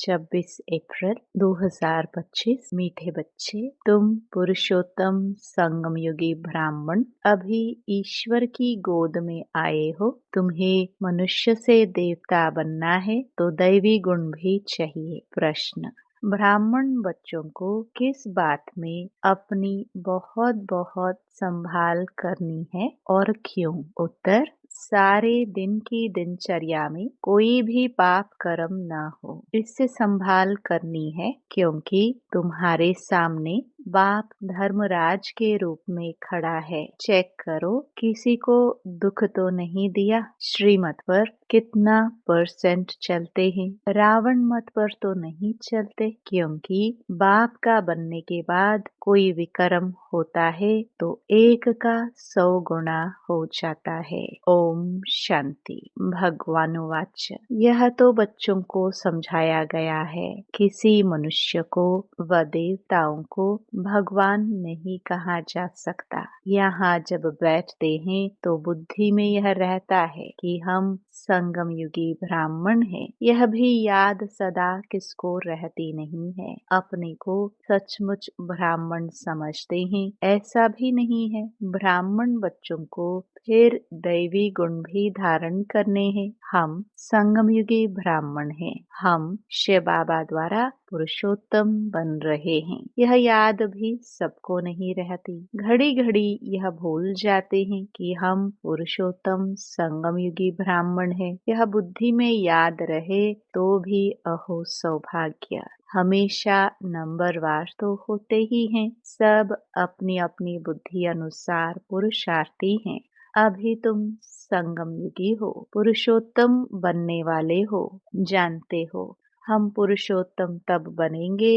26 अप्रैल 2025। मीठे बच्चे, तुम पुरुषोत्तम संगम युगी ब्राह्मण अभी ईश्वर की गोद में आए हो। तुम्हें मनुष्य से देवता बनना है तो दैवी गुण भी चाहिए। प्रश्न: ब्राह्मण बच्चों को किस बात में अपनी बहुत बहुत संभाल करनी है और क्यों? उत्तर: सारे दिन की दिनचर्या में कोई भी पाप कर्म न हो, इससे संभाल करनी है, क्योंकि तुम्हारे सामने बाप धर्मराज के रूप में खड़ा है। चेक करो, किसी को दुख तो नहीं दिया। श्रीमत पर कितना % चलते हैं? रावण मत पर तो नहीं चलते, क्योंकि बाप का बनने के बाद कोई विकर्म होता है तो 1 का 100 गुना हो जाता है। ओम शांति। भगवान वाच: यह तो बच्चों को समझाया गया है। किसी मनुष्य को व देवताओं को भगवान नहीं कहा जा सकता। यहाँ जब बैठते हैं तो बुद्धि में यह रहता है कि हम संगम युगी ब्राह्मण हैं। यह भी याद सदा किसको रहती नहीं है। अपने को सचमुच ब्राह्मण समझते हैं, ऐसा भी नहीं है। ब्राह्मण बच्चों को फिर दैवी गुण भी धारण करने हैं। हम संगम युगी ब्राह्मण हैं। हम शिव बाबा द्वारा पुरुषोत्तम बन रहे हैं। यह याद भी सबको नहीं रहती। घड़ी घड़ी यह भूल जाते हैं कि हम पुरुषोत्तम संगम युगी ब्राह्मण हैं। यह बुद्धि में याद रहे तो भी अहो सौभाग्य। हमेशा नंबरवार तो होते ही हैं। सब अपनी अपनी बुद्धि अनुसार पुरुषार्थी हैं। अभी तुम संगम युगी हो, पुरुषोत्तम बनने वाले हो। जानते हो, हम पुरुषोत्तम तब बनेंगे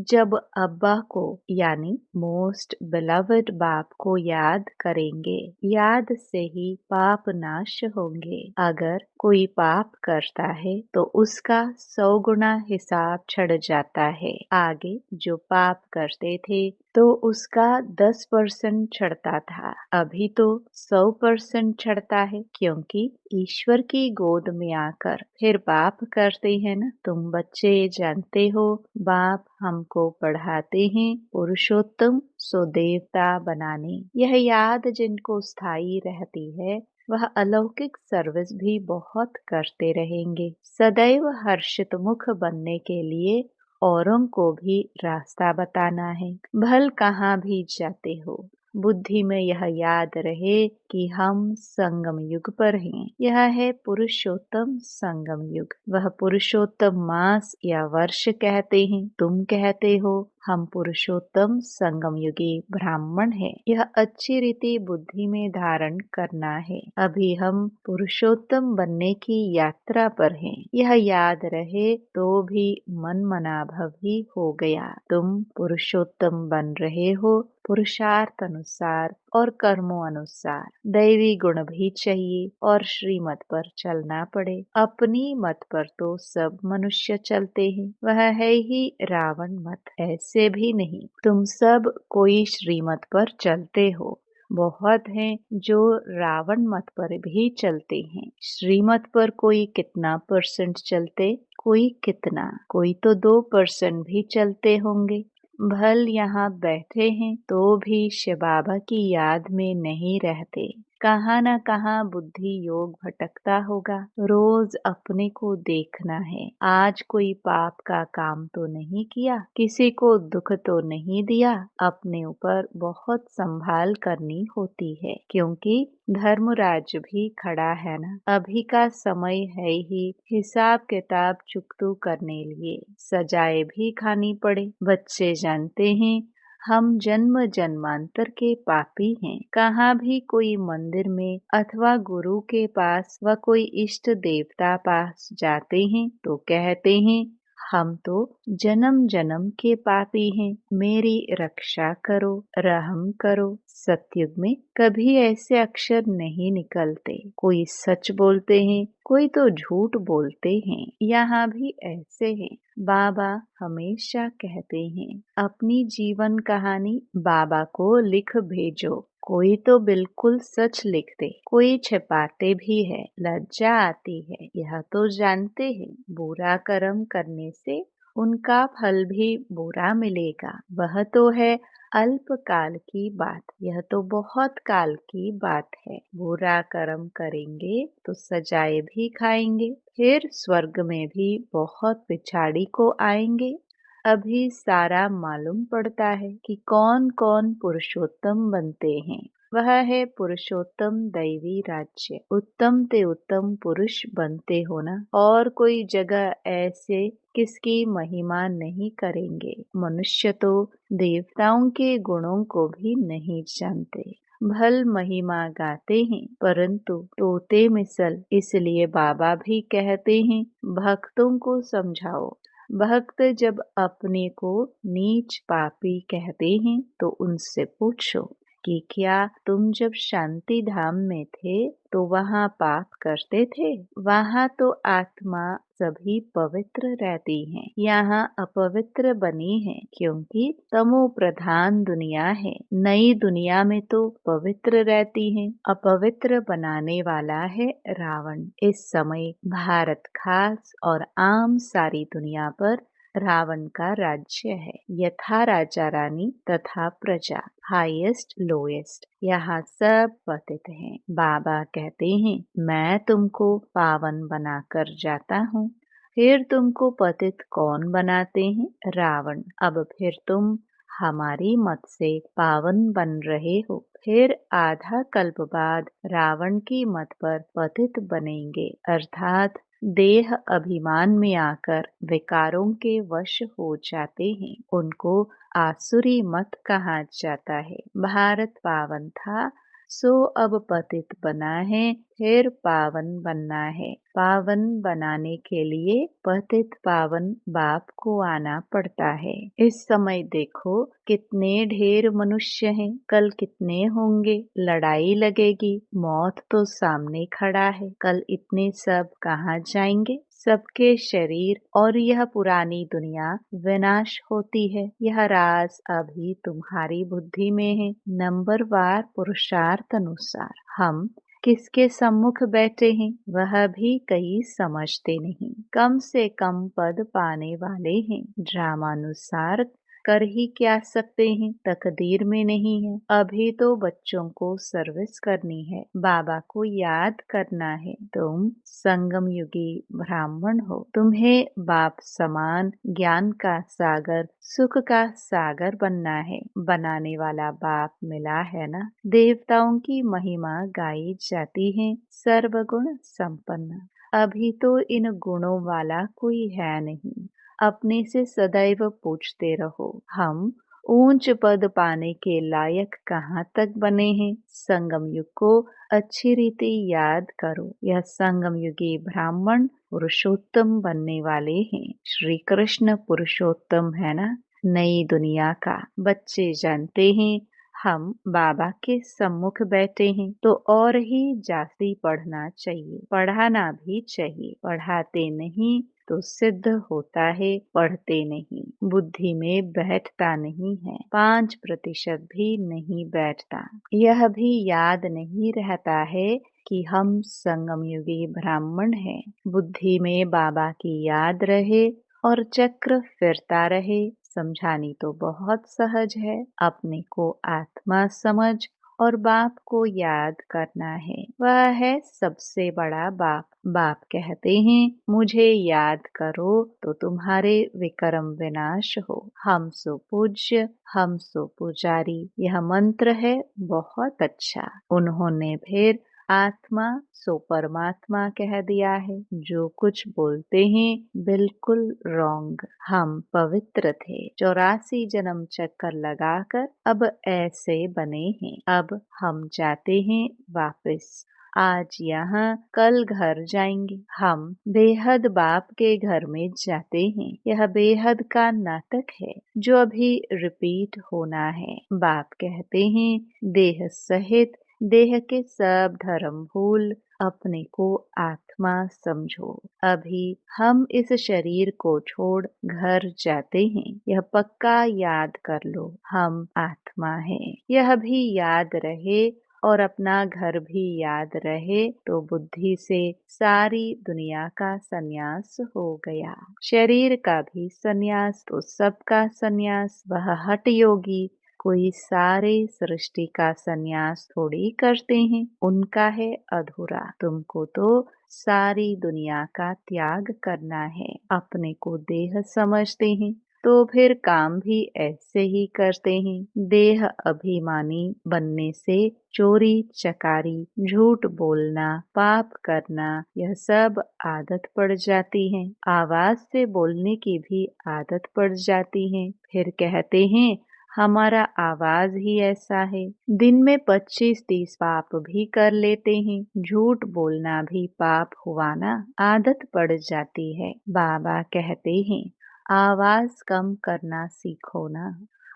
जब अब्बा को यानी मोस्ट बिलवड बाप को याद करेंगे। याद से ही पाप नाश होंगे। अगर कोई पाप करता है तो उसका 100 गुना हिसाब चढ़ जाता है। आगे जो पाप करते थे तो उसका 10% चढ़ता था, अभी तो 100% चढ़ता है, क्योंकि ईश्वर की गोद में आकर फिर पाप करते हैं ना। तुम बच्चे जानते हो, बाप हमको पढ़ाते हैं पुरुषोत्तम सो देवता बनाने। यह याद जिनको स्थायी रहती है वह अलौकिक सर्विस भी बहुत करते रहेंगे। सदैव हर्षित मुख बनने के लिए औरों को भी रास्ता बताना है। भल कहाँ भी जाते हो, बुद्धि में यह याद रहे कि हम संगम युग पर हैं। यह है पुरुषोत्तम संगम युग। वह पुरुषोत्तम मास या वर्ष कहते हैं। तुम कहते हो हम पुरुषोत्तम संगम युगी ब्राह्मण हैं। यह अच्छी रीति बुद्धि में धारण करना है। अभी हम पुरुषोत्तम बनने की यात्रा पर हैं। यह याद रहे तो भी मन मनाभव ही हो गया। तुम पुरुषोत्तम बन रहे हो पुरुषार्थ अनुसार और कर्मों अनुसार। दैवी गुण भी चाहिए और श्रीमत पर चलना पड़े। अपनी मत पर तो सब मनुष्य चलते हैं, वह है ही रावण मत। ऐसे भी नहीं, तुम सब कोई श्रीमत पर चलते हो। बहुत हैं जो रावण मत पर भी चलते हैं। श्रीमत पर कोई कितना % चलते, कोई कितना, कोई तो 2% भी चलते होंगे। भल यहाँ बैठे हैं तो भी शिव बाबा की याद में नहीं रहते। कहाँ न कहाँ बुद्धि योग भटकता होगा। रोज अपने को देखना है। आज कोई पाप का काम तो नहीं किया, किसी को दुख तो नहीं दिया। अपने ऊपर बहुत संभाल करनी होती है, क्योंकि धर्मराज भी खड़ा है ना। अभी का समय है ही हिसाब किताब चुकतू करने लिए। सजाएं भी खानी पड़े। बच्चे जानते हैं हम जन्म जन्मांतर के पापी हैं। कहाँ भी कोई मंदिर में अथवा गुरु के पास व कोई इष्ट देवता पास जाते हैं तो कहते हैं हम तो जन्म जन्म के पापी हैं, मेरी रक्षा करो, रहम करो। सतयुग में कभी ऐसे अक्षर नहीं निकलते। कोई सच बोलते हैं, कोई तो झूठ बोलते हैं। यहाँ भी ऐसे हैं। बाबा हमेशा कहते हैं अपनी जीवन कहानी बाबा को लिख भेजो। कोई तो बिल्कुल सच लिखते, कोई छिपाते भी है। लज्जा आती है, यह तो जानते हैं। बुरा कर्म करने से उनका फल भी बुरा मिलेगा। वह तो है अल्प काल की बात, यह तो बहुत काल की बात है। बुरा कर्म करेंगे तो सजाए भी खाएंगे, फिर स्वर्ग में भी बहुत पिछाड़ी को आएंगे। अभी सारा मालूम पड़ता है कि कौन कौन पुरुषोत्तम बनते हैं। वह है पुरुषोत्तम दैवी राज्य। उत्तम ते उत्तम पुरुष बनते हो ना, और कोई जगह ऐसे किसकी महिमा नहीं करेंगे। मनुष्य तो देवताओं के गुणों को भी नहीं जानते, भल महिमा गाते हैं परंतु तोते मिसल। इसलिए बाबा भी कहते हैं भक्तों को समझाओ। भक्त जब अपने को नीच पापी कहते हैं तो उनसे पूछो कि क्या तुम जब शांति धाम में थे तो वहाँ पाप करते थे? वहाँ तो आत्मा सभी पवित्र रहती है, यहाँ अपवित्र बनी है क्योंकि तमो प्रधान दुनिया है। नई दुनिया में तो पवित्र रहती है। अपवित्र बनाने वाला है रावण। इस समय भारत खास और आम सारी दुनिया पर रावण का राज्य है। यथा राजा रानी तथा प्रजा, हाईएस्ट लोएस्ट, यहाँ सब पतित हैं। बाबा कहते हैं मैं तुमको पावन बनाकर जाता हूँ। फिर तुमको पतित कौन बनाते हैं? रावण। अब फिर तुम हमारी मत से पावन बन रहे हो, फिर आधा कल्प बाद रावण की मत पर पतित बनेंगे, अर्थात देह अभिमान में आकर विकारों के वश हो जाते हैं। उनको आसुरी मत कहा जाता है। भारत पावन था सो अब पतित बना है, फिर पावन बनना है। पावन बनाने के लिए पतित पावन बाप को आना पड़ता है। इस समय देखो कितने ढेर मनुष्य हैं, कल कितने होंगे। लड़ाई लगेगी, मौत तो सामने खड़ा है। कल इतने सब कहाँ जाएंगे? सबके शरीर और यह पुरानी दुनिया विनाश होती है। यह राज अभी तुम्हारी बुद्धि में है। नंबरवार पुरुषार्थ अनुसार हम किसके सम्मुख बैठे हैं वह भी कई समझते नहीं। कम से कम पद पाने वाले हैं। ड्रामानुसार कर ही क्या सकते हैं, तकदीर में नहीं है। अभी तो बच्चों को सर्विस करनी है, बाबा को याद करना है। तुम संगम युगी ब्राह्मण हो, तुम्हें बाप समान ज्ञान का सागर, सुख का सागर बनना है। बनाने वाला बाप मिला है ना। देवताओं की महिमा गाई जाती है, सर्वगुण संपन्न। अभी तो इन गुणों वाला कोई है नहीं। अपने से सदैव पूछते रहो हम ऊंच पद पाने के लायक कहाँ तक बने हैं। संगम युग को अच्छी रीति याद करो। यह संगम युगी ब्राह्मण पुरुषोत्तम बनने वाले हैं। श्री कृष्ण पुरुषोत्तम है ना। नई दुनिया का बच्चे जानते हैं हम बाबा के सम्मुख बैठे हैं तो और ही जास्ती पढ़ना चाहिए, पढ़ाना भी चाहिए। पढ़ाते नहीं तो सिद्ध होता है, पढ़ते नहीं बुद्धि में बैठता नहीं है। 5% भी नहीं बैठता। यह भी याद नहीं रहता है कि हम संगम युगी ब्राह्मण हैं। बुद्धि में बाबा की याद रहे और चक्र फिरता रहे। समझानी तो बहुत सहज है। अपने को आत्मा समझ और बाप को याद करना है। वह है सबसे बड़ा बाप। बाप कहते हैं मुझे याद करो तो तुम्हारे विक्रम विनाश हो। हम सो पूज्य, हम सो पुजारी, यह मंत्र है बहुत अच्छा। उन्होंने फिर आत्मा सो परमात्मा कह दिया है। जो कुछ बोलते हैं बिल्कुल रॉन्ग। हम पवित्र थे, 84 जन्म चक्कर लगाकर अब ऐसे बने हैं। अब हम जाते हैं वापस। आज यहाँ कल घर जाएंगे। हम बेहद बाप के घर में जाते हैं। यह बेहद का नाटक है जो अभी रिपीट होना है। बाप कहते हैं देह सहित देह के सब धर्म भूल अपने को आत्मा समझो। अभी हम इस शरीर को छोड़ घर जाते हैं, यह पक्का याद कर लो, हम आत्मा हैं। यह भी याद रहे और अपना घर भी याद रहे तो बुद्धि से सारी दुनिया का संन्यास हो गया। शरीर का भी संन्यास तो सबका संन्यास। वह हठ योगी कोई सारे सृष्टि का संन्यास थोड़ी करते हैं, उनका है अधूरा। तुमको तो सारी दुनिया का त्याग करना है। अपने को देह समझते हैं तो फिर काम भी ऐसे ही करते हैं। देह अभिमानी बनने से चोरी चकारी, झूठ बोलना, पाप करना, यह सब आदत पड़ जाती है। आवाज से बोलने की भी आदत पड़ जाती है। फिर कहते हैं हमारा आवाज ही ऐसा है। दिन में 25-30 पाप भी कर लेते हैं। झूठ बोलना भी पाप हुआ ना, आदत पड़ जाती है। बाबा कहते हैं आवाज कम करना सीखो ना।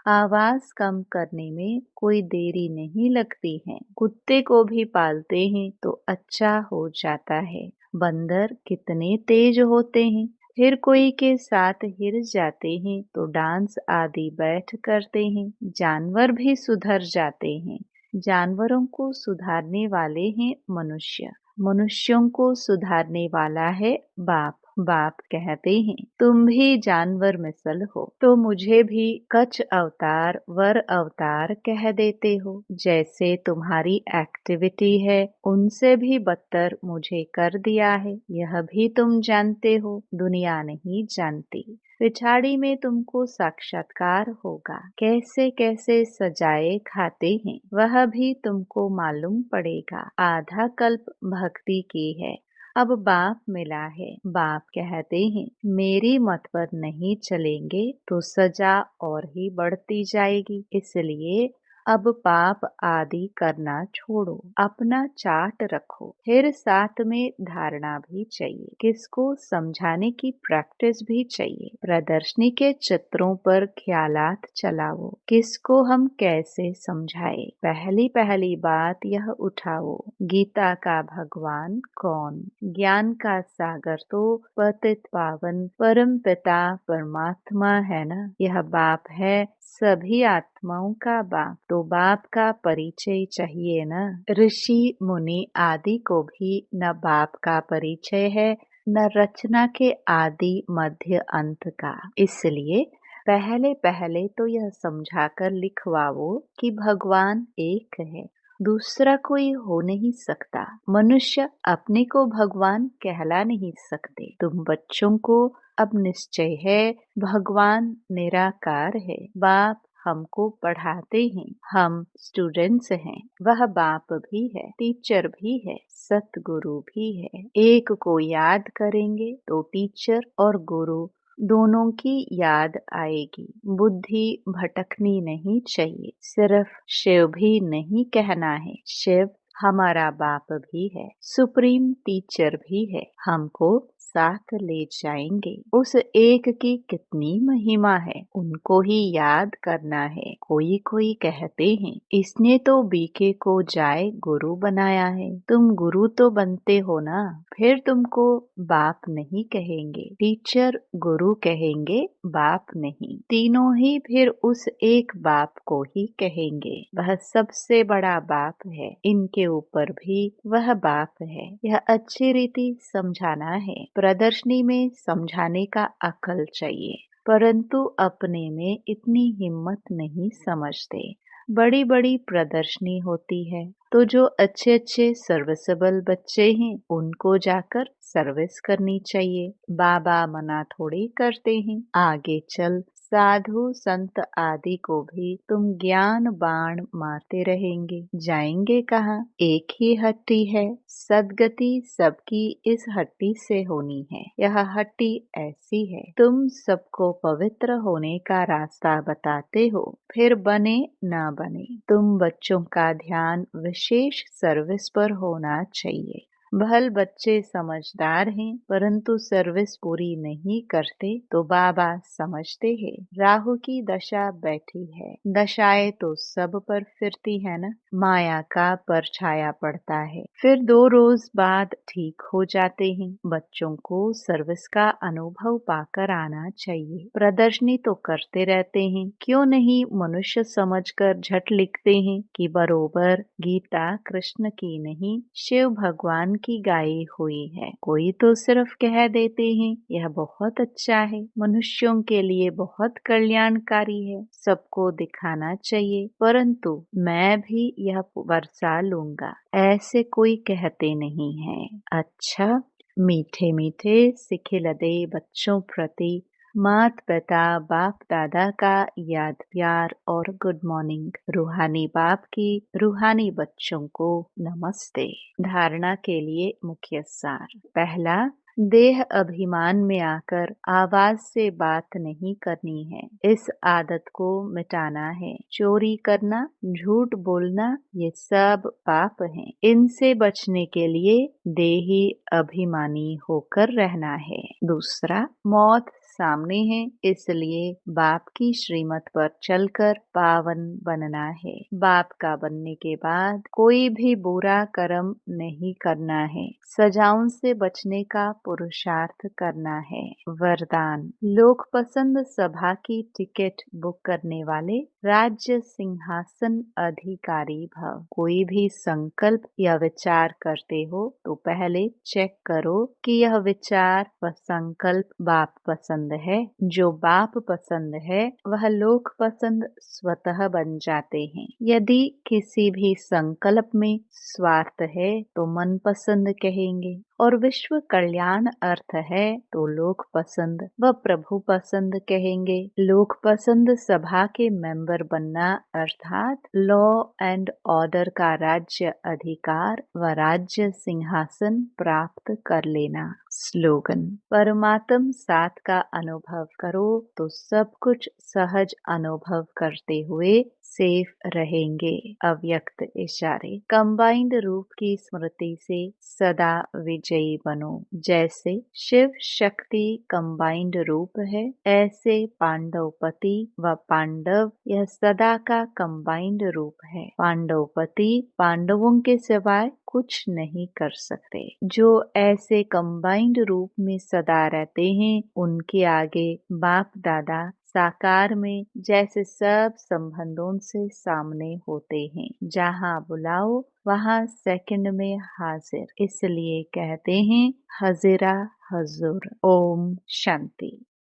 आवाज कम करने में कोई देरी नहीं लगती है। कुत्ते को भी पालते हैं तो अच्छा हो जाता है। बंदर कितने तेज होते हैं, फिर कोई के साथ हिर जाते हैं तो डांस आदि बैठ करते हैं। जानवर भी सुधर जाते हैं। जानवरों को सुधारने वाले हैं मनुष्य, मनुष्यों को सुधारने वाला है बाप। बाप कहते हैं तुम भी जानवर मिसल हो तो मुझे भी कच्छ अवतार वर अवतार कह देते हो। जैसे तुम्हारी एक्टिविटी है उनसे भी बदतर मुझे कर दिया है, यह भी तुम जानते हो, दुनिया नहीं जानती। पिछाड़ी में तुमको साक्षात्कार होगा। कैसे कैसे सजाए खाते हैं वह भी तुमको मालूम पड़ेगा। आधा कल्प भक्ति की है, अब बाप मिला है। बाप कहते हैं मेरी मत पर नहीं चलेंगे तो सजा और ही बढ़ती जाएगी। इसलिए अब पाप आदि करना छोड़ो, अपना चार्ट रखो। फिर साथ में धारणा भी चाहिए, किसको समझाने की प्रैक्टिस भी चाहिए। प्रदर्शनी के चित्रों पर ख्यालात चलाओ, किसको हम कैसे समझाए। पहली पहली बात यह उठाओ, गीता का भगवान कौन। ज्ञान का सागर तो पतित पावन परम पिता परमात्मा है ना, यह बाप है सभी आत्माओं का बाप। तो बाप का परिचय चाहिए न। ऋषि मुनि आदि को भी न बाप का परिचय है न रचना के आदि मध्य अंत का। इसलिए पहले पहले तो यह समझाकर लिखवाओ कि भगवान एक है, दूसरा कोई हो नहीं सकता। मनुष्य अपने को भगवान कहला नहीं सकते। तुम बच्चों को अब निश्चय है भगवान निराकार है। बाप हमको पढ़ाते हैं, हम स्टूडेंट्स हैं, वह बाप भी है, टीचर भी है, सतगुरु भी है। एक को याद करेंगे तो टीचर और गुरु दोनों की याद आएगी। बुद्धि भटकनी नहीं चाहिए। सिर्फ शिव भी नहीं कहना है, शिव हमारा बाप भी है, सुप्रीम टीचर भी है, हमको साथ ले जाएंगे। उस एक की कितनी महिमा है, उनको ही याद करना है। कोई कोई कहते हैं इसने तो बीके को जाए गुरु बनाया है। तुम गुरु तो बनते हो ना, फिर तुमको बाप नहीं कहेंगे, टीचर गुरु कहेंगे, बाप नहीं। तीनों ही फिर उस एक बाप को ही कहेंगे। वह सबसे बड़ा बाप है, इनके ऊपर भी वह बाप है। यह अच्छी रीति समझाना है। प्रदर्शनी में समझाने का अकल चाहिए, परंतु अपने में इतनी हिम्मत नहीं समझते। बड़ी बड़ी प्रदर्शनी होती है तो जो अच्छे अच्छे सर्विसेबल बच्चे हैं उनको जाकर सर्विस करनी चाहिए। बाबा मना थोड़ी करते हैं। आगे चल साधु संत आदि को भी तुम ज्ञान बाण मारते रहेंगे, जाएंगे कहाँ। एक ही हट्टी है, सदगति सबकी इस हट्टी से होनी है। यह हट्टी ऐसी है, तुम सबको पवित्र होने का रास्ता बताते हो, फिर बने ना बने तुम बच्चों का ध्यान विशेष सर्विस पर होना चाहिए। भल बच्चे समझदार हैं परंतु सर्विस पूरी नहीं करते तो बाबा समझते हैं राहु की दशा बैठी है। दशाएं तो सब पर फिरती है ना, माया का परछाया पड़ता है, फिर 2 रोज बाद ठीक हो जाते हैं। बच्चों को सर्विस का अनुभव पाकर आना चाहिए। प्रदर्शनी तो करते रहते हैं, क्यों नहीं मनुष्य समझकर झट लिखते हैं कि बरोबर गीता कृष्ण की नहीं शिव भगवान की गाई हुई है। कोई तो सिर्फ कह देते हैं यह बहुत अच्छा है, मनुष्यों के लिए बहुत कल्याणकारी है, सबको दिखाना चाहिए, परंतु मैं भी यह वर्षा लूंगा, ऐसे कोई कहते नहीं है। अच्छा, मीठे मीठे सिखिलदे बच्चों प्रति मात पिता बाप दादा का याद प्यार और गुड मॉर्निंग। रूहानी बाप की रूहानी बच्चों को नमस्ते। धारणा के लिए मुख्य सार। पहला, देह अभिमान में आकर आवाज से बात नहीं करनी है, इस आदत को मिटाना है। चोरी करना, झूठ बोलना, ये सब पाप हैं। इनसे बचने के लिए देही अभिमानी होकर रहना है। दूसरा, मौत सामने है, इसलिए बाप की श्रीमत पर चलकर पावन बनना है। बाप का बनने के बाद कोई भी बुरा कर्म नहीं करना है, सजाओं से बचने का पुरुषार्थ करना है। वरदान, लोक पसंद सभा की टिकट बुक करने वाले राज्य सिंहासन अधिकारी भव। कोई भी संकल्प या विचार करते हो तो पहले चेक करो कि यह विचार व संकल्प बाप पसंद है। जो बाप पसंद है वह लोक पसंद स्वतः बन जाते हैं। यदि किसी भी संकल्प में स्वार्थ है तो मन पसंद कहेंगे, और विश्व कल्याण अर्थ है तो लोक पसंद व प्रभु पसंद कहेंगे। लोक पसंद सभा के मेंबर बनना अर्थात लॉ एंड ऑर्डर का राज्य अधिकार व राज्य सिंहासन प्राप्त कर लेना। स्लोगन, परमात्म साथ का अनुभव करो तो सब कुछ सहज अनुभव करते हुए सेफ रहेंगे। अव्यक्त इशारे, कंबाइंड रूप की स्मृति से सदा विजयी बनो। जैसे शिव शक्ति कंबाइंड रूप है, ऐसे पांडवपति व पांडव यह सदा का कंबाइंड रूप है। पांडवपति पांडवों के सिवाय कुछ नहीं कर सकते। जो ऐसे कंबाइंड रूप में सदा रहते हैं उनके आगे बाप दादा साकार में जैसे सब संबंधों से सामने होते हैं। जहाँ बुलाओ वहाँ सेकंड में हाजिर, इसलिए कहते हैं हजिरा हजूर। ओम शांति।